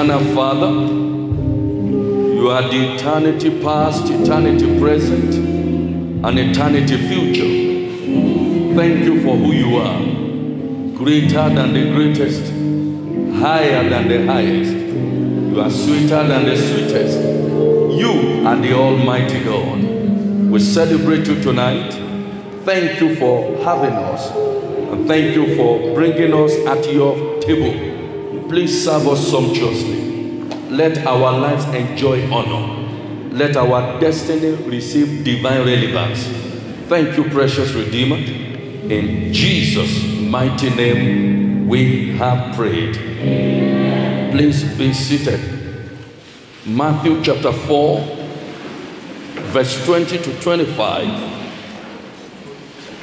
eternal Father. You are the eternity past, eternity present, and eternity future. Thank you for who you are. Greater than the greatest, higher than the highest. You are sweeter than the sweetest. You are the Almighty God. We celebrate you tonight. Thank you for having us. And thank you for bringing us at your table. Please serve us sumptuously. Let our lives enjoy honor. Let our destiny receive divine relevance. Thank you, precious Redeemer. In Jesus' mighty name we have prayed. Please be seated. Matthew chapter 4, verse 20 to 25.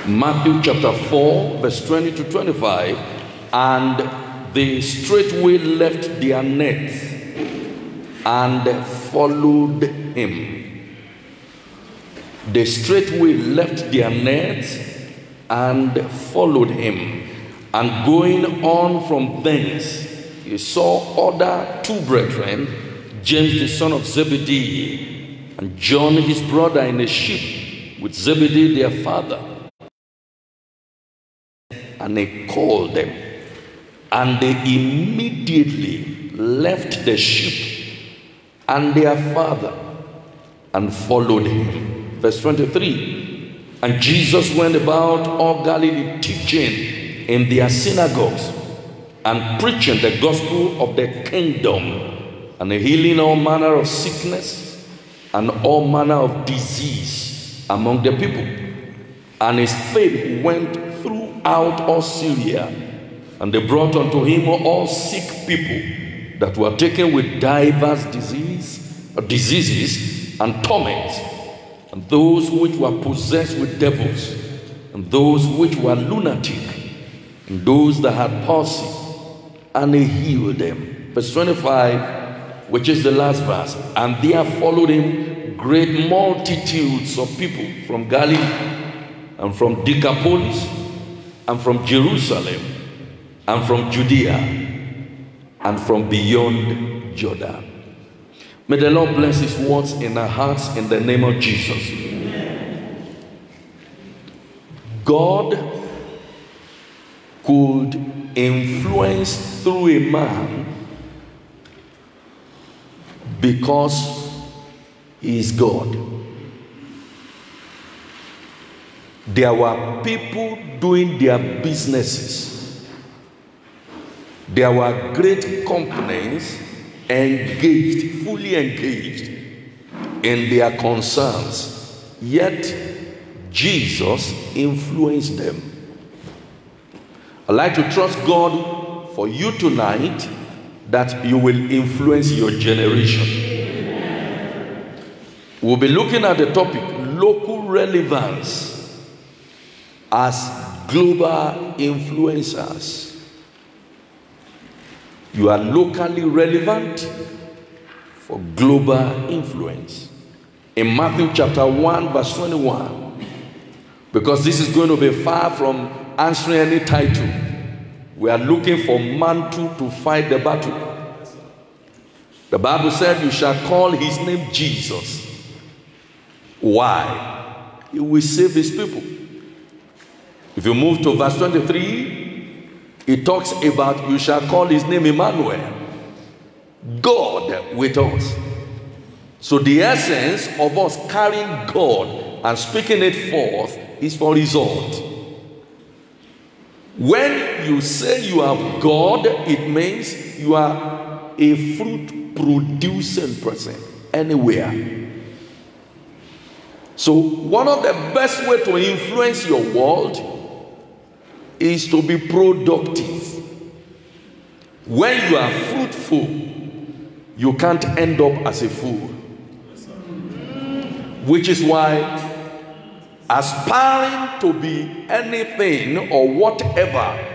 Matthew chapter 4, verse 20 to 25. And they straightway left their nets and followed him. They straightway left their nets and followed him. And going on from thence, he saw other two brethren, James the son of Zebedee, and John his brother, in a ship with Zebedee their father. And he called them. And they immediately left the ship and their father and followed him. Verse 23. And Jesus went about all Galilee, teaching in their synagogues and preaching the gospel of the kingdom, and healing all manner of sickness and all manner of disease among the people. And his fame went throughout all Syria. And they brought unto him all sick people that were taken with divers diseases and torments, and those which were possessed with devils, and those which were lunatic, and those that had palsy, and he healed them. Verse 25, which is the last verse. And there followed him great multitudes of people from Galilee, and from Decapolis, and from Jerusalem, and from Judea, and from beyond Jordan. May the Lord bless his words in our hearts in the name of Jesus. Amen. God could influence through a man because he is God. There were people doing their businesses. There were great companies engaged, fully engaged in their concerns. Yet, Jesus influenced them. I'd like to trust God for you tonight that you will influence your generation. We'll be looking at the topic, local relevance as global influencers. You are locally relevant for global influence. In Matthew chapter 1, verse 21, because this is going to be far from answering any title, we are looking for mantle to fight the battle. The Bible said, you shall call his name Jesus. Why? He will save his people. If you move to verse 23, it talks about you shall call his name Emmanuel, God with us. So the essence of us carrying God and speaking it forth is for result. When you say you have God, it means you are a fruit producing person anywhere. So one of the best ways to influence your world is to be productive. When you are fruitful, you can't end up as a fool. Which is why aspiring to be anything or whatever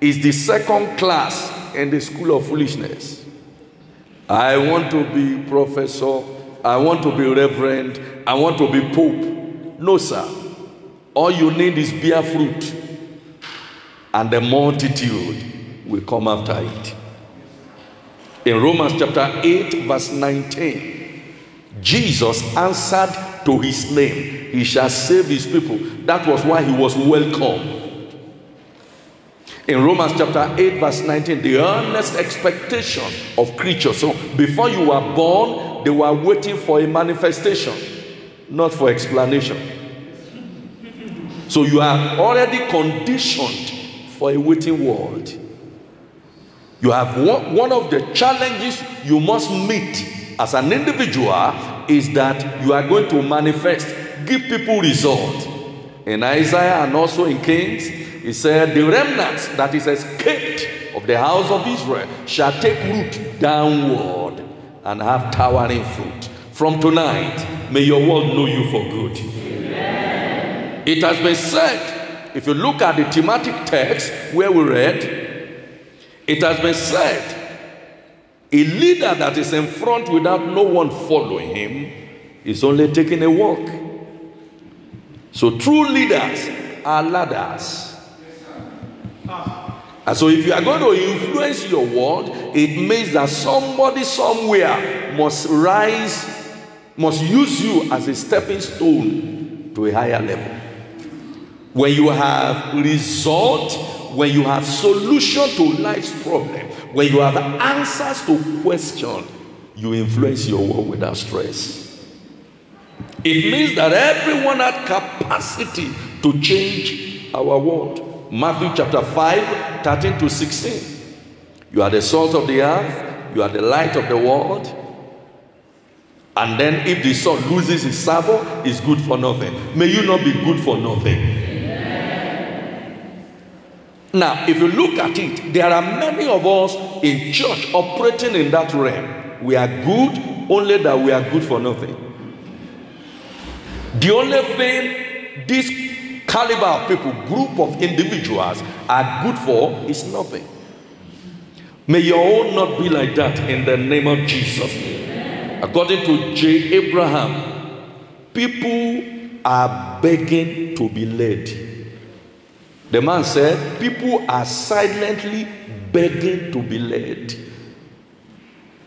is the second class in the school of foolishness. I want to be professor, I want to be reverend, I want to be pope. No, sir. All you need is bear fruit, and the multitude will come after it. In Romans chapter 8, verse 19, Jesus answered to his name, he shall save his people. That was why he was welcome. In Romans chapter 8, verse 19, the earnest expectation of creatures. So before you were born, they were waiting for a manifestation, not for explanation. So you are already conditioned for a waiting world. You have one of the challenges you must meet as an individual is that you are going to manifest, give people result. In Isaiah and also in Kings, he said, the remnants that is escaped of the house of Israel shall take root downward and have towering fruit. From tonight, may your world know you for good. Amen. It has been said, if you look at the thematic text where we read, it has been said, a leader that is in front without no one following him is only taking a walk. So true leaders are ladders. And so if you are going to influence your world, it means that somebody somewhere must rise, must use you as a stepping stone to a higher level. When you have result, when you have solution to life's problem, when you have answers to question, you influence your world without stress. It means that everyone has capacity to change our world. Matthew chapter 5, 13 to 16. You are the salt of the earth. You are the light of the world. And then if the salt loses its savor, it's good for nothing. May you not be good for nothing. Amen. Now, if you look at it, there are many of us in church operating in that realm. We are good, only that we are good for nothing. The only thing this caliber of people, group of individuals are good for is nothing. May your own not be like that in the name of Jesus. Amen. According to J. Abraham, people are begging to be led. The man said, people are silently begging to be led.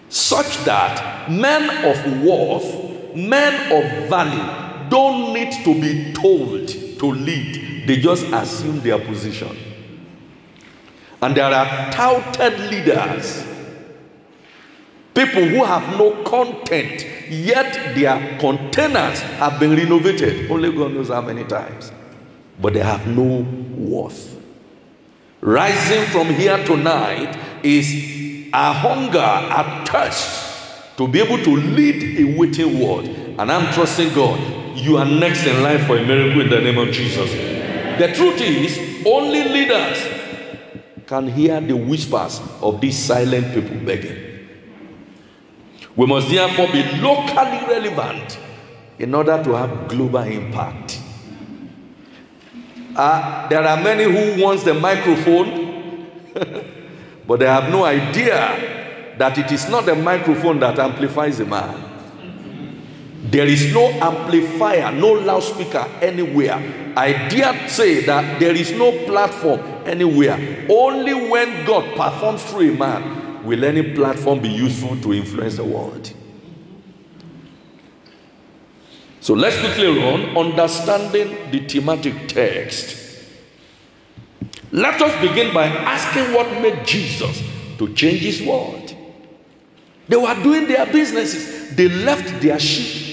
Such that men of worth, men of value, don't need to be told to lead. They just assume their position. And there are touted leaders, people who have no content, yet their containers have been renovated. Only God knows how many times. But they have no worth. Rising from here tonight is a hunger, a thirst to be able to lead a waiting world. And I'm trusting God. You are next in line for a miracle in the name of Jesus. The truth is, only leaders can hear the whispers of these silent people begging. We must therefore be locally relevant in order to have global impact. There are many who want the microphone, but they have no idea that it is not the microphone that amplifies a man. There is no amplifier, no loudspeaker anywhere. I dare say that there is no platform anywhere. Only when God performs through a man will any platform be useful to influence the world. So let's quickly run, understanding the thematic text. Let us begin by asking what made Jesus to change his world. They were doing their businesses. They left their sheep.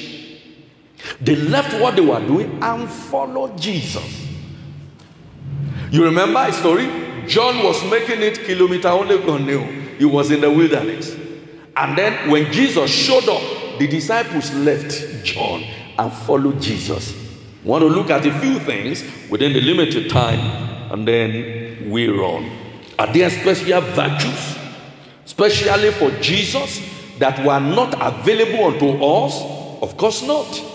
They left what they were doing and followed Jesus. You remember a story? John was making it kilometer, only God knew. He was in the wilderness. And then when Jesus showed up, the disciples left John and followed Jesus. We want to look at a few things within the limited time, and then we run. Are there special virtues, especially for Jesus, that were not available unto us? Of course not.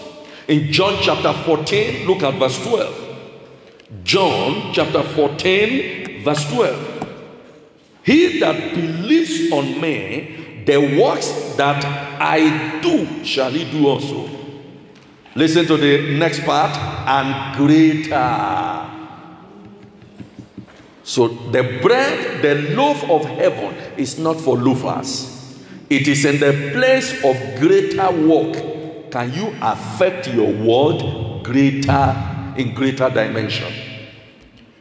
In John chapter 14, look at verse 12. John chapter 14, verse 12. He that believes on me, the works that I do shall he do also. Listen to the next part. And greater. So the bread, the loaf of heaven is not for loafers. It is in the place of greater work can you affect your world in greater dimension.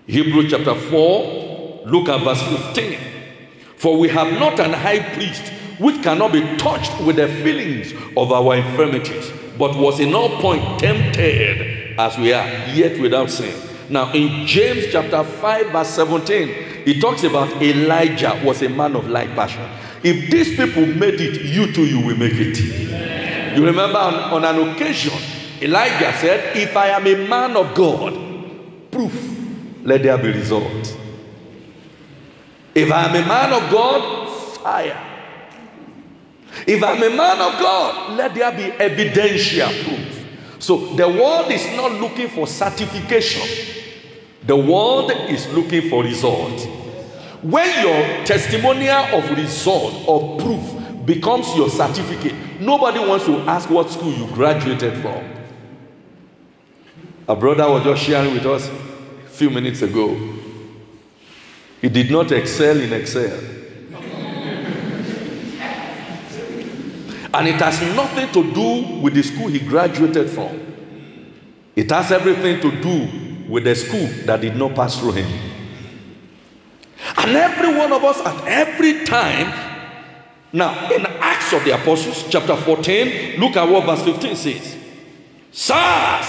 Hebrews chapter 4, look at verse 15. For we have not an high priest which cannot be touched with the feelings of our infirmities, but was in all point tempted as we are, yet without sin. Now in James chapter 5 verse 17, it talks about Elijah was a man of like passion. If these people made it, you too, you will make it. You remember on an occasion, Elijah said, if I am a man of God, proof, let there be result. If I am a man of God, fire. If I'm a man of God, let there be evidential proof. So the world is not looking for certification. The world is looking for results. When your testimonial of result or proof becomes your certificate, nobody wants to ask what school you graduated from. A brother was just sharing with us a few minutes ago. He did not excel in Excel. And it has nothing to do with the school he graduated from. It has everything to do with the school that did not pass through him. And every one of us at every time. Now, in Acts of the Apostles, chapter 14, look at what verse 15 says. Sirs,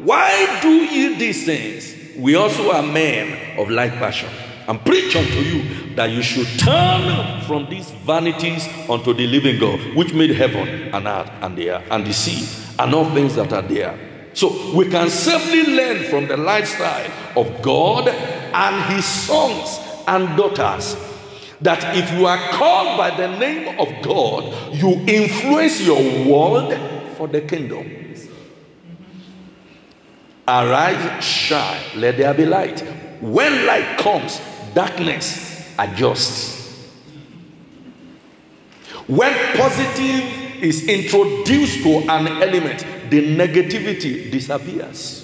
why do ye these things? We also are men of like passion, and preach unto you that you should turn from these vanities unto the living God, which made heaven and earth and the air and the sea and all things that are there. So we can safely learn from the lifestyle of God and his sons and daughters that if you are called by the name of God, you influence your world for the kingdom. Arise, shine, let there be light. When light comes, darkness adjusts. When positive is introduced to an element, the negativity disappears.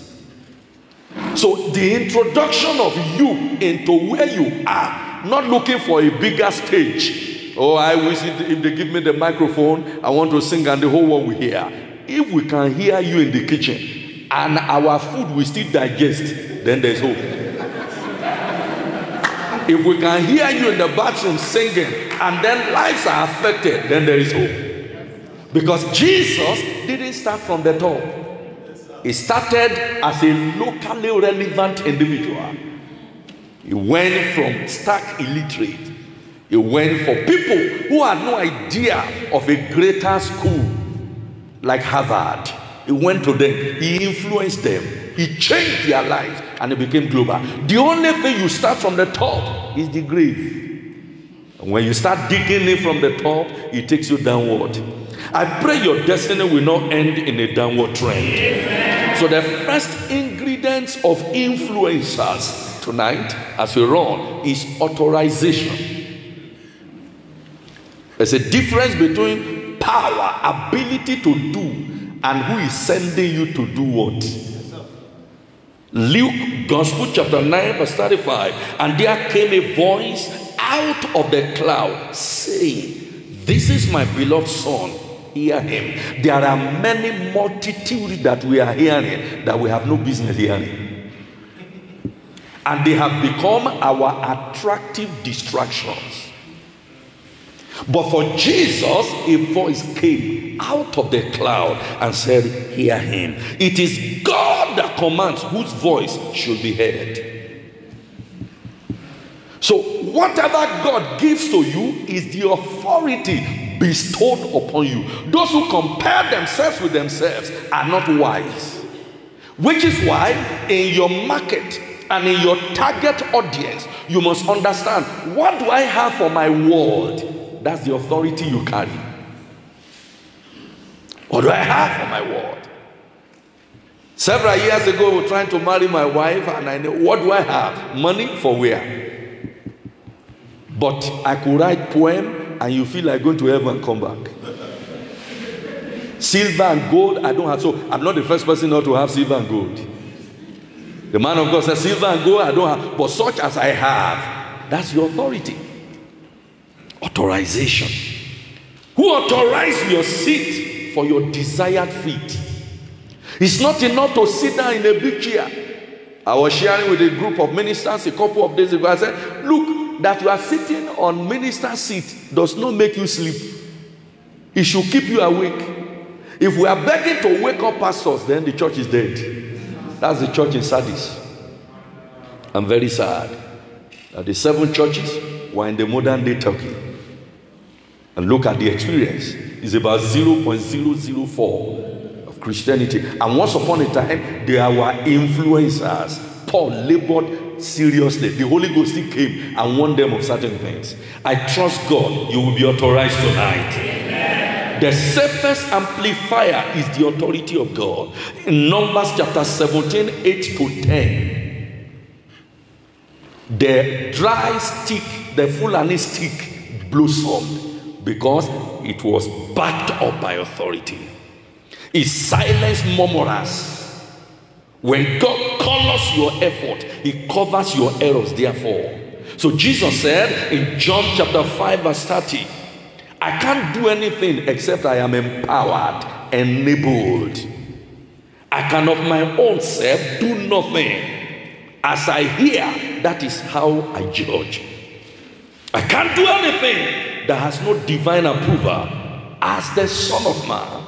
So the introduction of you into where you are, not looking for a bigger stage. Oh, I wish if they give me the microphone, I want to sing and the whole world will hear. If we can hear you in the kitchen and our food will still digest, then there's hope. If we can hear you in the bathroom singing and then lives are affected, then there is hope. Because Jesus didn't start from the top. He started as a locally relevant individual. He went from stark illiterate. He went for people who had no idea of a greater school like Harvard. He went to them. He influenced them. He changed their lives and it became global. The only thing you start from the top is the grave. And when you start digging it from the top, it takes you downward. I pray your destiny will not end in a downward trend. Amen. So the first ingredients of influencers tonight as we run is authorization. There's a difference between power, ability to do, and who is sending you to do what. Luke Gospel chapter 9 verse 35. And there came a voice out of the cloud saying, this is my beloved son, hear him. There are many multitudes that we are hearing that we have no business hearing. And they have become our attractive distractions. But for Jesus, a voice came out of the cloud and said, hear him. It is God that commands whose voice should be heard. So whatever God gives to you is the authority bestowed upon you. Those who compare themselves with themselves are not wise. Which is why in your market and in your target audience, you must understand, what do I have for my world? That's the authority you carry. What do I have for my world? Several years ago, we were trying to marry my wife, and I know, what do I have? Money for where? But I could write poem, and you feel like going to heaven and come back. Silver and gold, I don't have. So I'm not the first person not to have silver and gold. The man of God says, silver and gold, I don't have. But such as I have, that's your authority. Authorization. Who authorized your seat for your desired feet? It's not enough to sit down in a big chair. I was sharing with a group of ministers a couple of days ago. I said, look, that you are sitting on minister's seat does not make you sleep. It should keep you awake. If we are begging to wake up pastors, then the church is dead. That's the church in Sardis. I'm very sad that the 7 churches were in the modern day Turkey. And look at the experience. It's about 0.004 of Christianity. And once upon a time, there were influencers. Paul labored seriously. The Holy Ghost still came and warned them of certain things. I trust God you will be authorized tonight. Amen. The safest amplifier is the authority of God. In Numbers chapter 17, 8 to 10. The dry stick, the Fulani stick, blossomed because it was backed up by authority. It silenced murmurers. When God colors your effort, He covers your errors, therefore. So Jesus said in John chapter 5 verse 30, I can't do anything except I am empowered, enabled. I can of my own self do nothing. As I hear, that is how I judge. I can't do anything that has no divine approval as the Son of Man.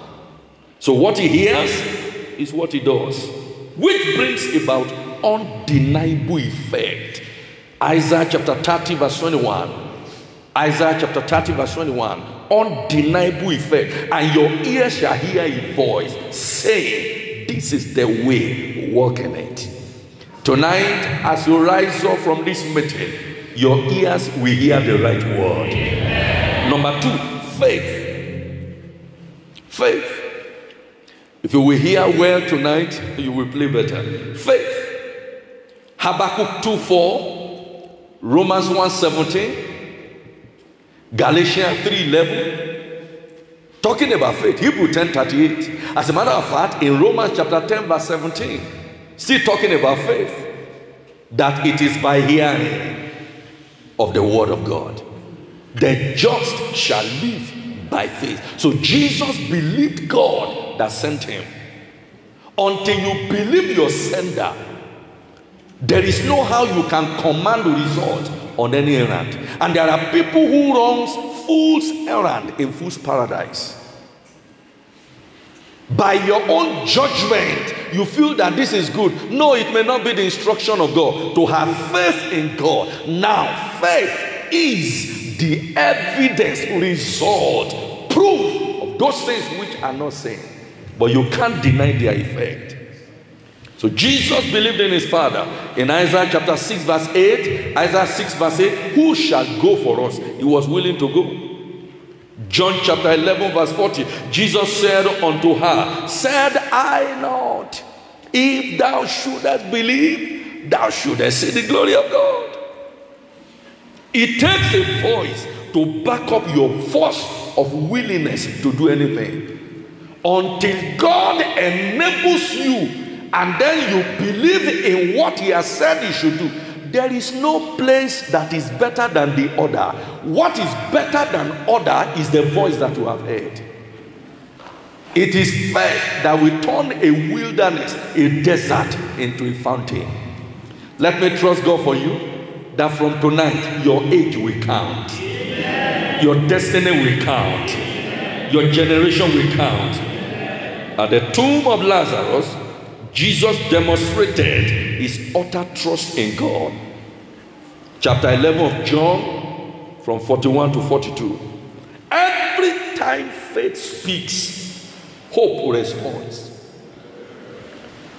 So what He hears is what He does, which brings about undeniable effect. Isaiah chapter 30 verse 21. Isaiah chapter 30 verse 21. Undeniable effect. And your ears shall hear a voice saying, this is the way, walk in it. Tonight, as you rise up from this meeting, your ears will hear the right word. Amen. Number 2, faith. Faith. If you will hear well tonight, you will play better. Faith. Habakkuk 2:4, Romans 1:17, Galatians 3:11. Talking about faith, Hebrew 10:38. As a matter of fact, in Romans chapter 10 verse 17, still talking about faith, that it is by hearing of the word of God. The just shall live by faith. So Jesus believed God that sent him. Until you believe your sender, there is no how you can command the result on any errand. And there are people who run fool's errand in fool's paradise. By your own judgment, you feel that this is good. No, it may not be the instruction of God to have faith in God. Now, faith is the evidence, result, proof of those things which are not seen. But you can't deny their effect. So Jesus believed in his Father. In Isaiah chapter 6 verse 8, Isaiah 6 verse 8, who shall go for us? He was willing to go. John chapter 11 verse 40, Jesus said unto her, said I not, if thou shouldest believe, thou shouldest see the glory of God. It takes a voice to back up your force of willingness to do anything. Until God enables you and then you believe in what he has said you should do, there is no place that is better than the other. What is better than other is the voice that you have heard. It is faith that will turn a wilderness, a desert, into a fountain. Let me trust God for you that from tonight your age will count. Amen. Your destiny will count. Amen. Your generation will count. At the tomb of Lazarus, Jesus demonstrated his utter trust in God. Chapter 11 of John, from 41 to 42. Every time faith speaks, hope responds.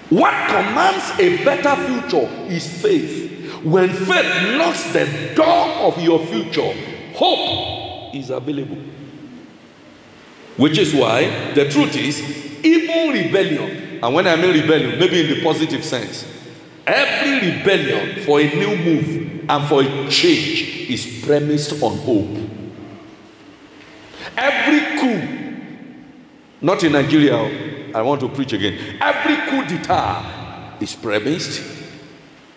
What commands a better future is faith. When faith knocks the door of your future, hope is available. Which is why the truth is, even rebellion, and when I mean rebellion, maybe in the positive sense, every rebellion for a new move and for a change is premised on hope. Every coup, not in Nigeria, I want to preach again. Every coup d'etat is premised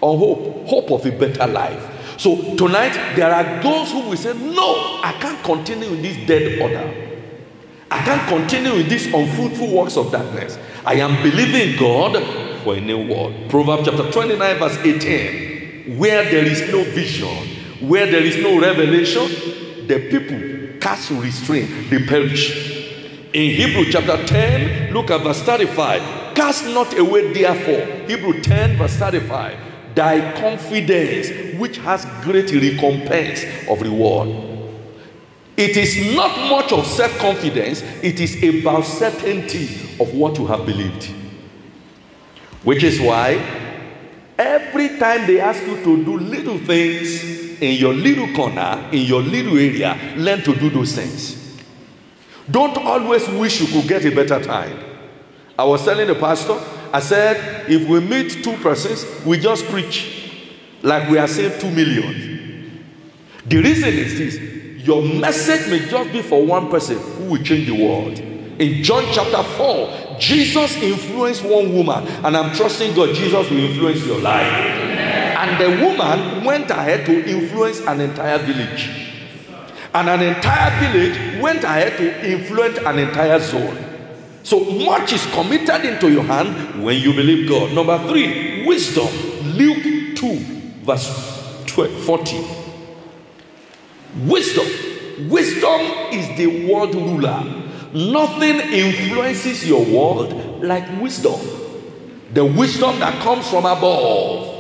on hope, hope of a better life. So tonight, there are those who will say, no, I can't continue in this dead order. I can't continue with these unfruitful works of darkness. I am believing God for a new world. Proverbs chapter 29 verse 18. Where there is no vision, where there is no revelation, the people cast restraint, they perish. In Hebrew chapter 10, look at verse 35. Cast not away therefore, Hebrew 10 verse 35, thy confidence, which has great recompense of reward. It is not much of self-confidence, it is about certainty of what you have believed. Which is why every time they ask you to do little things in your little corner, in your little area, learn to do those things. Don't always wish you could get a better time. I was telling the pastor, I said, if we meet 2 persons, we just preach like we are saying 2 million. The reason is this: your message may just be for 1 person who will change the world. In John chapter 4, Jesus influenced 1 woman, and I'm trusting God Jesus will influence your life. And the woman went ahead to influence an entire village. And an entire village went ahead to influence an entire zone. So much is committed into your hand when you believe God. Number 3, wisdom. Luke 2 verse 40. Wisdom. Wisdom is the world ruler. Nothing influences your world like wisdom. The wisdom that comes from above.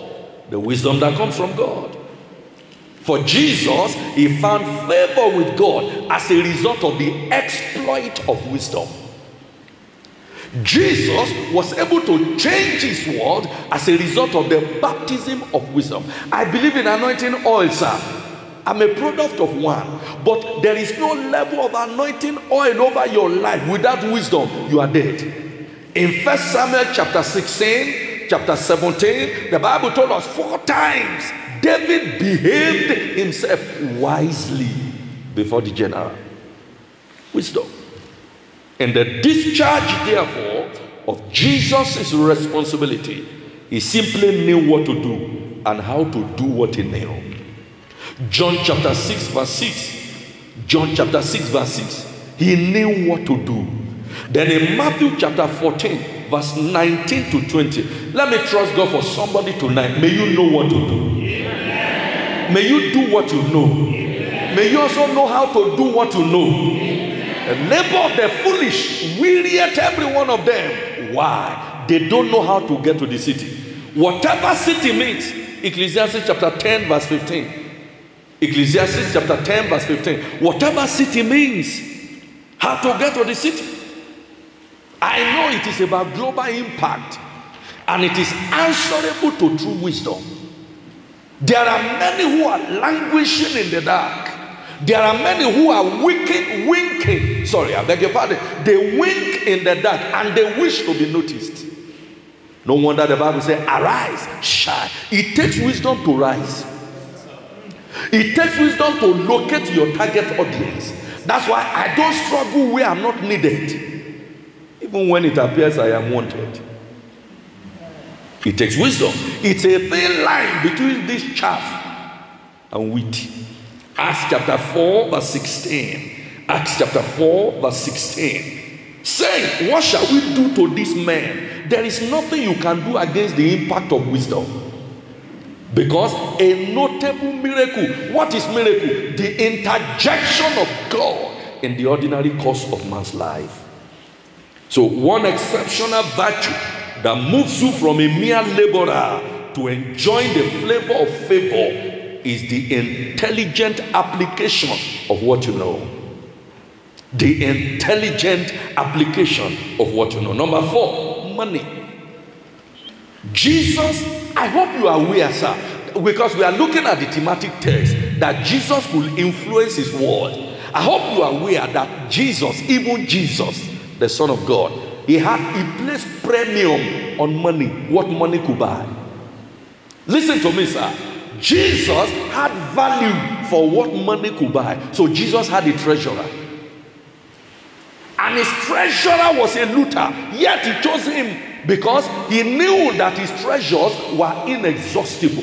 The wisdom that comes from God. For Jesus, he found favor with God as a result of the exploit of wisdom. Jesus was able to change his world as a result of the baptism of wisdom. I believe in anointing oil, sir. I'm a product of one. But there is no level of anointing oil over your life without wisdom. You are dead. In 1 Samuel chapter 16, chapter 17, the Bible told us 4 times David behaved himself wisely before the general. Wisdom. And the discharge, therefore, of Jesus' responsibility, he simply knew what to do and how to do what he knew. John chapter 6 verse 6. John chapter 6 verse 6. He knew what to do. Then in Matthew chapter 14 verse 19 to 20. Let me trust God for somebody tonight. May you know what to do. May you do what you know. May you also know how to do what you know. The labor of the foolish wearieth every one of them. Why? They don't know how to get to the city. Whatever city means, Ecclesiastes chapter 10 verse 15. Ecclesiastes chapter 10 verse 15. Whatever city means, how to get to the city. I know it is about global impact, and it is answerable to true wisdom. There are many who are languishing in the dark. There are many who are winking. Sorry, I beg your pardon. They wink in the dark and they wish to be noticed. No wonder the Bible says, arise, shine. It takes wisdom to rise. It takes wisdom to locate your target audience. That's why I don't struggle where I'm not needed. Even when it appears I am wanted. It takes wisdom. It's a thin line between this chaff and wheat. Acts chapter 4 verse 16. Acts chapter 4 verse 16. Saying, what shall we do to this man? There is nothing you can do against the impact of wisdom. Because a notable miracle. What is miracle? The interjection of God in the ordinary course of man's life. So one exceptional virtue that moves you from a mere laborer to enjoying the flavor of favor is the intelligent application of what you know. The intelligent application of what you know. Number 4, money. Jesus, I hope you are aware, sir, because we are looking at the thematic text that Jesus will influence his world. I hope you are aware that Jesus, even Jesus, the Son of God, he placed premium on money, what money could buy. Listen to me, sir. Jesus had value for what money could buy. So Jesus had a treasurer. And his treasurer was a looter. Yet he chose him because he knew that his treasures were inexhaustible.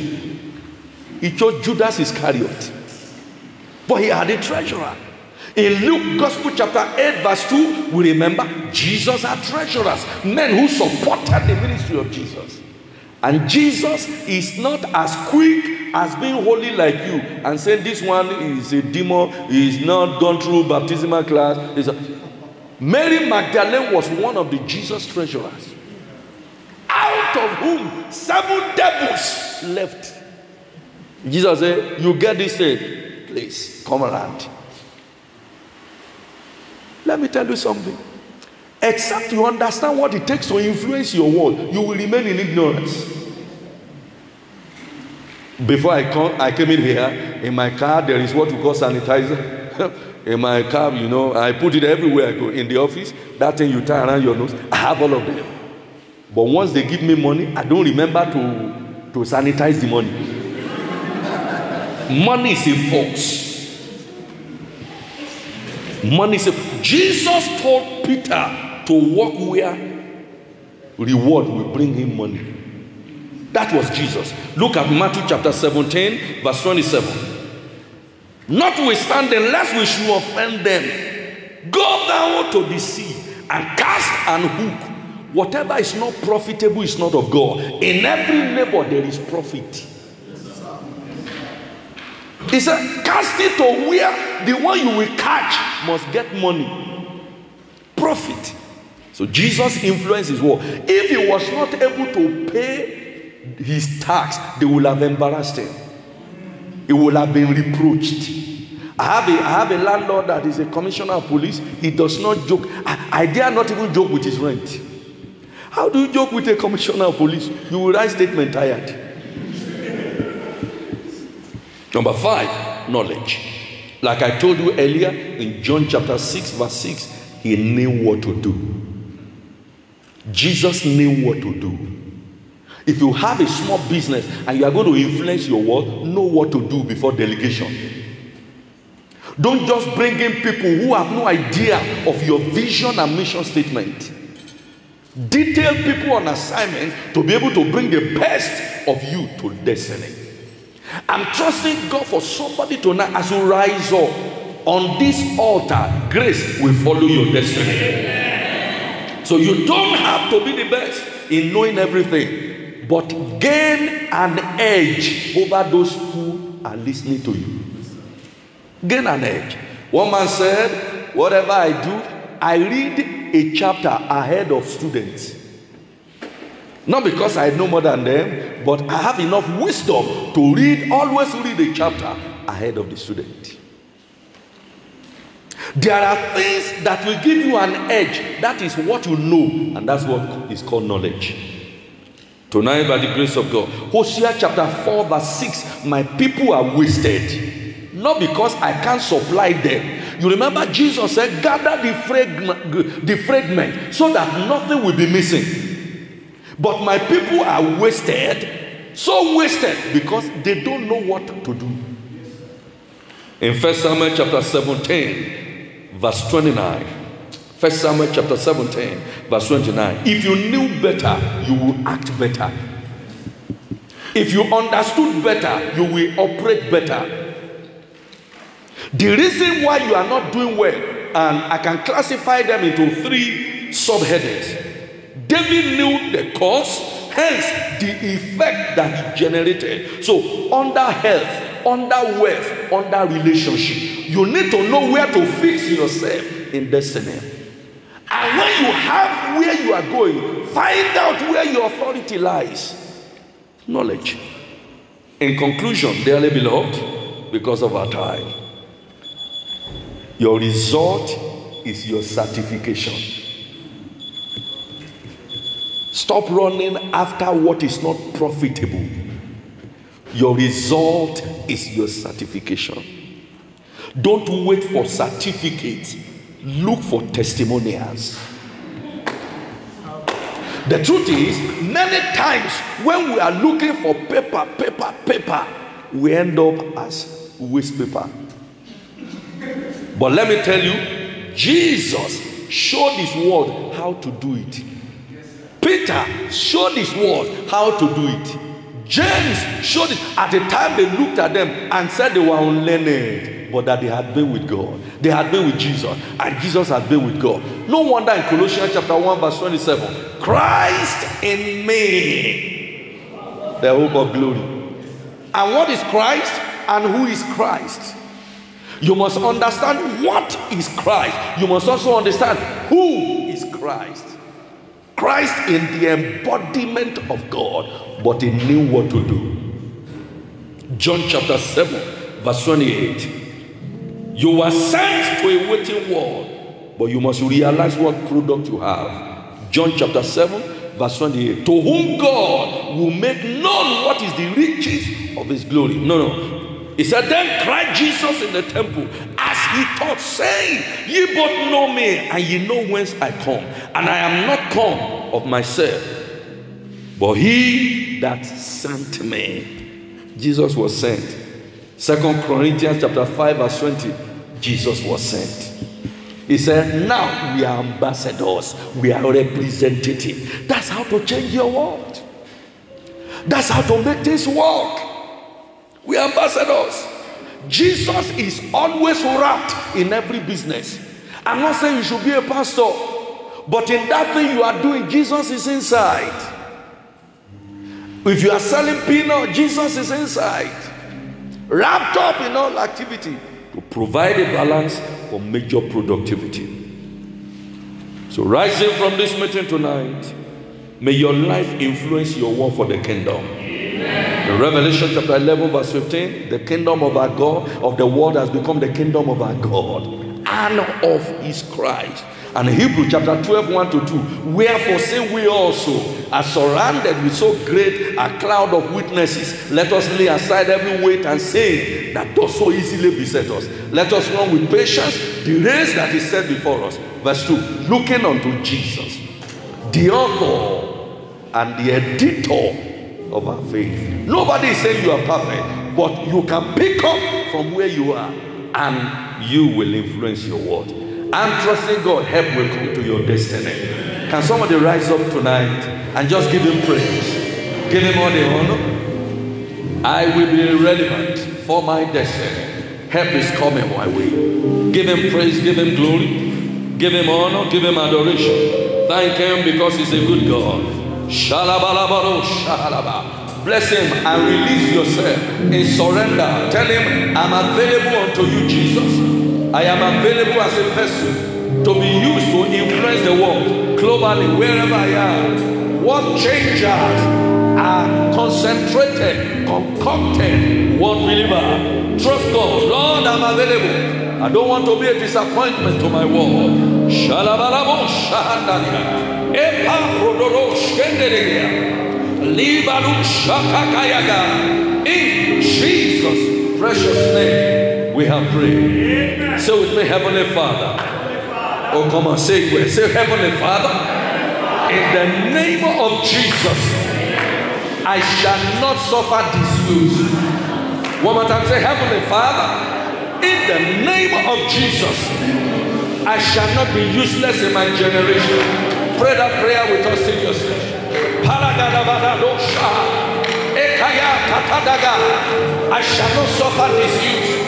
He chose Judas Iscariot. But he had a treasurer. In Luke Gospel chapter 8 verse 2, we remember Jesus had treasurers, men who supported the ministry of Jesus. And Jesus is not as quick as being holy like you and saying this one is a demon, he is not gone through baptismal class. Mary Magdalene was one of the Jesus treasurers, out of whom 7 devils left. Jesus said, you get this thing, please come around. Let me tell you something. Except you understand what it takes to influence your world, you will remain in ignorance. Before I came in here, in my car, there is what we call sanitizer. In my car, you know, I put it everywhere I go. In the office, that thing you tie around your nose, I have all of them. But once they give me money, I don't remember to sanitize the money. Money is a force. Money is a... Jesus told Peter to walk where reward will bring him money. That was Jesus. Look at Matthew chapter 17, verse 27. Notwithstanding, lest we should offend them, go down to the sea and cast an hook. Whatever is not profitable is not of God. In every labor there is profit. He said, cast it to where the one you will catch must get money. Profit. So Jesus influenced his world. If he was not able to pay his tax, they will have embarrassed him. He will have been reproached. I have a landlord that is a commissioner of police. He does not joke. I dare not even joke with his rent. How do you joke with a commissioner of police? You will write statement tired. Number 5, knowledge. Like I told you earlier, in John chapter 6 verse 6, he knew what to do. Jesus knew what to do. If you have a small business and you are going to influence your world, know what to do before delegation. Don't just bring in people who have no idea of your vision and mission statement. Detail people on assignment to be able to bring the best of you to destiny. I'm trusting God for somebody tonight as you rise up on this altar. Grace will follow your destiny. So you don't have to be the best in knowing everything, but gain an edge over those who are listening to you. Gain an edge. One man said, whatever I do, I read a chapter ahead of students. Not because I know more than them, but I have enough wisdom to always read a chapter ahead of the student. There are things that will give you an edge. That is what you know, and that's what is called knowledge. Tonight, by the grace of God, Hosea chapter 4 verse 6, my people are wasted. Not because I can't supply them. You remember Jesus said, gather the fragment so that nothing will be missing. But my people are wasted, so wasted because they don't know what to do. In 1 Samuel chapter 17, verse 29. 1 Samuel chapter 17, verse 29. If you knew better, you will act better. If you understood better, you will operate better. The reason why you are not doing well, and I can classify them into 3 subheadings. David knew the cause, hence the effect that he generated. So under health, under wealth, under relationship, you need to know where to fix yourself in destiny. And when you have where you are going, find out where your authority lies. Knowledge. In conclusion, dearly beloved, because of our time, your result is your certification. Stop running after what is not profitable. Your result is your certification. Don't wait for certificates. Look for testimonials. The truth is, many times when we are looking for paper, we end up as waste paper. But let me tell you, Jesus showed his world how to do it. Peter showed his world how to do it. James showed it. At the time they looked at them and said they were unlearned. but that they had been with God. They had been with Jesus, and Jesus had been with God. No wonder in Colossians chapter 1 verse 27, Christ in me, the hope of glory. And what is Christ and who is Christ? You must understand what is Christ. You must also understand who is Christ. Christ in the embodiment of God, but he knew what to do. John chapter 7 verse 28. You were sent to a waiting world, but you must realize what product you have. John chapter 7 verse 28. To whom God will make known what is the riches of his glory. No. He said, then cried Jesus in the temple as he taught, saying, ye both know me, and ye know whence I come. And I am not come of myself, but he that sent me. Jesus was sent. 2 Corinthians chapter 5 verse 20. Jesus was sent. He said, now we are ambassadors. We are representatives. That's how to change your world. That's how to make things work. We are ambassadors. Jesus is always wrapped in every business. I'm not saying you should be a pastor, but in that thing you are doing, Jesus is inside. If you are selling peanut, Jesus is inside. Wrapped up in all activity to provide a balance for major productivity. So rising from this meeting tonight, may your life influence your work for the kingdom. In Revelation chapter 11 verse 15, the kingdom of our God, of the world, has become the kingdom of our God and of his Christ. And Hebrews chapter 12 1 to 2, wherefore say we also are surrounded with so great a cloud of witnesses, let us lay aside every weight and sin that does so easily beset us. Let us run with patience the race that is set before us. Verse 2, looking unto Jesus, the author and the editor of our faith. Nobody is saying you are perfect, but you can pick up from where you are and you will influence your world. I'm trusting God, help will come to your destiny. Can somebody rise up tonight and just give him praise? Give him all the honor. I will be relevant for my destiny. Help is coming my way. Give him praise, give him glory, give him honor, give him adoration. Thank him because he's a good God. Shalabalabaro, shahalaba. Bless him and release yourself in surrender. Tell him, I'm available unto you, Jesus. I am available as a vessel to be used to influence the world globally, wherever I am. What changers are concentrated, concocted, one believer. Trust God. Lord, I'm available. I don't want to be a disappointment to my world. Shalabalabo, shahandalia. Epa prodoro skendelia. Libalu shakakayaga. In Jesus' precious name, we have prayed. Say with me, Heavenly Father. Oh, come on, say it. Say, Heavenly Father, in the name of Jesus, I shall not suffer disuse. One more time, say, Heavenly Father, in the name of Jesus, I shall not be useless in my generation. Pray that prayer with us seriously. I shall not suffer disuse.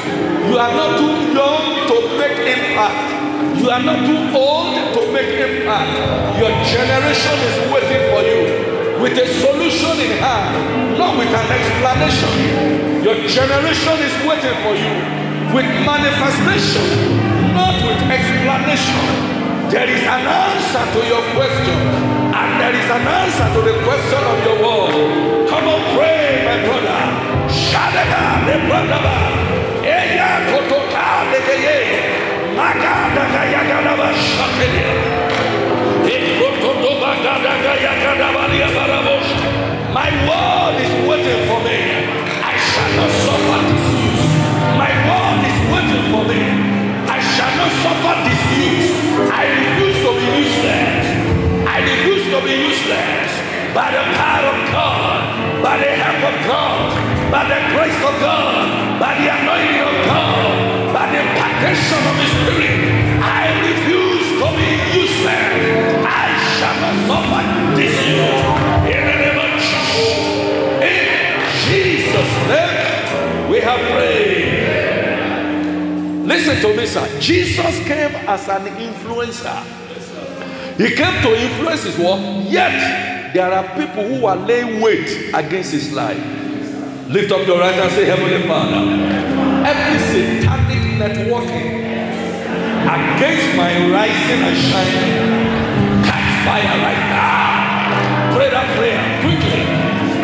You are not too young to make impact. You are not too old to make impact. Your generation is waiting for you with a solution in hand, not with an explanation. Your generation is waiting for you with manifestation, not with explanation. There is an answer to your question, and there is an answer to the question of your world. Come on, pray, my brother. Shadada, the brother. Eya kotoka degeye, magada gayagada shatelia. Ekototo bagada gayagada balia barabosh. My word is waiting for me. I shall not suffer disuse. My word is waiting for me. I shall not suffer disuse. I refuse to be useless. I refuse to be useless. By the power of God, by the help of God, by the grace of God, by the anointing of God, by the impartation of His Spirit, I refuse to be useless. I shall not suffer disuse. In the name of Jesus. In Jesus' name, we have prayed. Listen to me, sir. Jesus came as an influencer. He came to influence his world, yet there are people who are laying weight against his life. Lift up your right hand and say, Heavenly Father, every satanic networking against my rising and shining, catch fire right now. Pray that prayer quickly.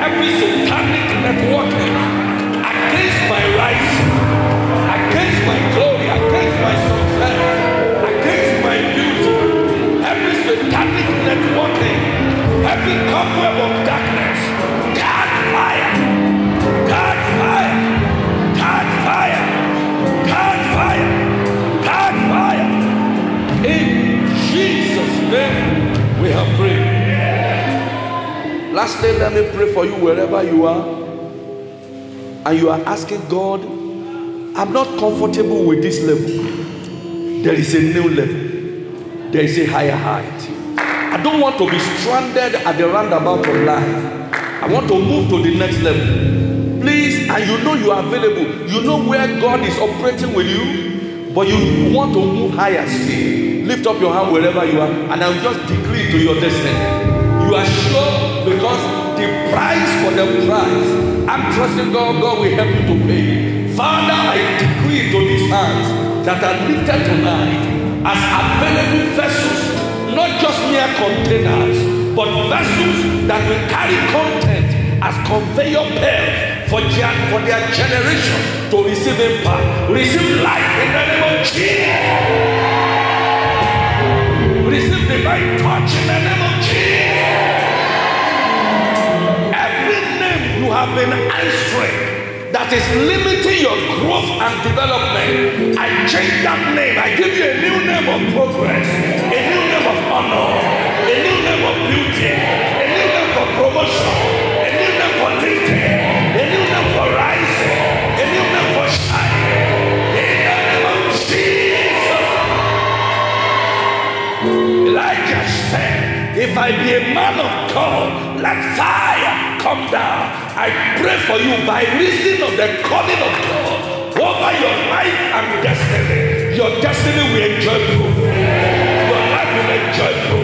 Every satanic networking against my rising, against my glory, against my success, against my beauty, every satanic networking, every cobweb of darkness, catch fire, catch fire, catch fire, catch fire, catch fire. In Jesus' name we have prayed. Lastly, let me pray for you wherever you are, and you are asking God, I'm not comfortable with this level. There is a new level. There is a higher height. I don't want to be stranded at the roundabout of life. I want to move to the next level. Please, and you know you are available. You know where God is operating with you, but you want to move higher still. Lift up your hand wherever you are, and I will just decree to your destiny. You are sure because the price for the price, I'm trusting God. God will help you to pay. Father, I decree to these hands that are lifted tonight as available vessels, not just mere containers, but vessels that will carry content as conveyor belts for their generation to receive impact, receive life in the name of Jesus. Receive divine touch in the name of Jesus. Every name you have been answering that is limiting your growth and development, I change that name. I give you a new name of progress, a new name of honor, a new name of beauty, a new name for promotion, a new name for lifting, a new name for rising, a new name for shining. In the name of Jesus. Elijah said, if I be a man of God, let fire come down. I pray for you by reason of the calling of God over your life and destiny. Your destiny will enjoy proof. Your life will enjoy proof.